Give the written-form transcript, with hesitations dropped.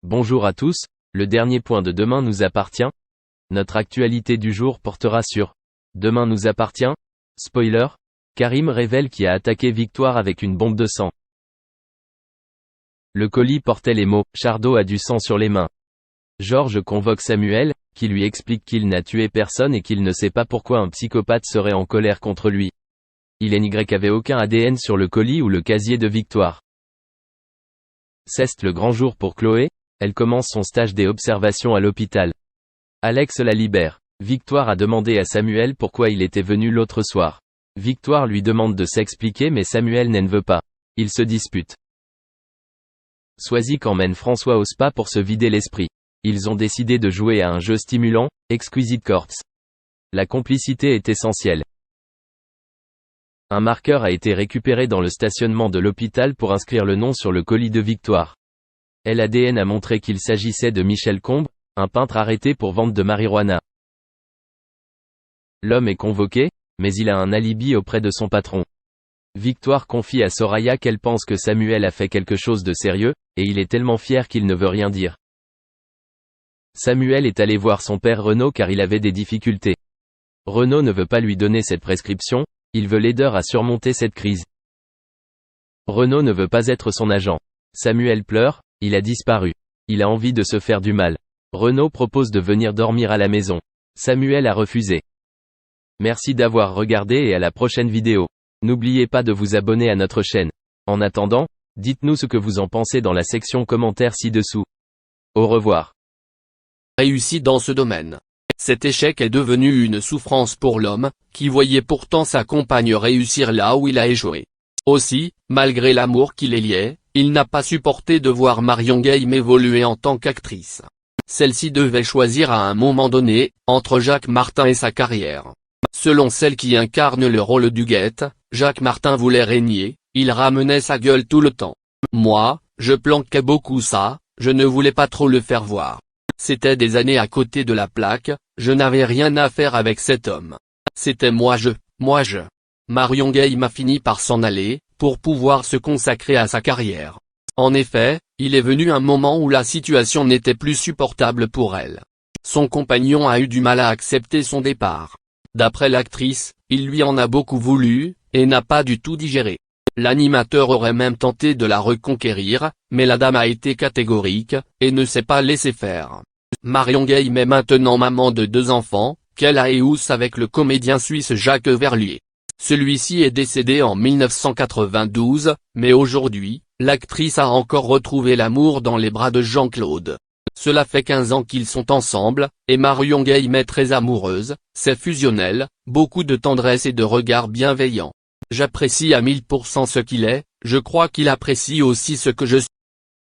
Bonjour à tous, le dernier point de Demain nous appartient. Notre actualité du jour portera sur Demain nous appartient. Spoiler, Karim révèle qui a attaqué Victoire avec une bombe de sang. Le colis portait les mots « Chardot a du sang sur les mains ». Georges convoque Samuel, qui lui explique qu'il n'a tué personne et qu'il ne sait pas pourquoi un psychopathe serait en colère contre lui. Il n'avait aucun ADN sur le colis ou le casier de Victoire. C'est le grand jour pour Chloé, elle commence son stage des observations à l'hôpital. Alex la libère. Victoire a demandé à Samuel pourquoi il était venu l'autre soir. Victoire lui demande de s'expliquer mais Samuel n'en veut pas. Ils se disputent. Swazik emmène François au spa pour se vider l'esprit. Ils ont décidé de jouer à un jeu stimulant, Exquisite Courts. La complicité est essentielle. Un marqueur a été récupéré dans le stationnement de l'hôpital pour inscrire le nom sur le colis de Victoire. L'ADN a montré qu'il s'agissait de Michel Combe, un peintre arrêté pour vente de marijuana. L'homme est convoqué, mais il a un alibi auprès de son patron. Victoire confie à Soraya qu'elle pense que Samuel a fait quelque chose de sérieux, et il est tellement fier qu'il ne veut rien dire. Samuel est allé voir son père Renaud car il avait des difficultés. Renaud ne veut pas lui donner cette prescription, il veut l'aider à surmonter cette crise. Renaud ne veut pas être son agent. Samuel pleure, il a disparu. Il a envie de se faire du mal. Renaud propose de venir dormir à la maison. Samuel a refusé. Merci d'avoir regardé et à la prochaine vidéo. N'oubliez pas de vous abonner à notre chaîne. En attendant, dites-nous ce que vous en pensez dans la section commentaires ci-dessous. Au revoir. Réussi dans ce domaine. Cet échec est devenu une souffrance pour l'homme, qui voyait pourtant sa compagne réussir là où il a échoué. Aussi, malgré l'amour qui les liait, il n'a pas supporté de voir Marion Game évoluer en tant qu'actrice. Celle-ci devait choisir à un moment donné, entre Jacques Martin et sa carrière. Selon celle qui incarne le rôle du Guette, Jacques Martin voulait régner, il ramenait sa gueule tout le temps. Moi, je planquais beaucoup ça, je ne voulais pas trop le faire voir. C'était des années à côté de la plaque, je n'avais rien à faire avec cet homme. C'était moi je. Marion Game a fini par s'en aller, pour pouvoir se consacrer à sa carrière. En effet, il est venu un moment où la situation n'était plus supportable pour elle. Son compagnon a eu du mal à accepter son départ. D'après l'actrice, il lui en a beaucoup voulu, et n'a pas du tout digéré. L'animateur aurait même tenté de la reconquérir, mais la dame a été catégorique, et ne s'est pas laissé faire. Marion Game est maintenant maman de 2 enfants, qu'elle a éus avec le comédien suisse Jacques Verlier. Celui-ci est décédé en 1992, mais aujourd'hui, l'actrice a encore retrouvé l'amour dans les bras de Jean-Claude. Cela fait 15 ans qu'ils sont ensemble, et Marion Game est très amoureuse, c'est fusionnel, beaucoup de tendresse et de regards bienveillants. J'apprécie à 1000% ce qu'il est, je crois qu'il apprécie aussi ce que je suis.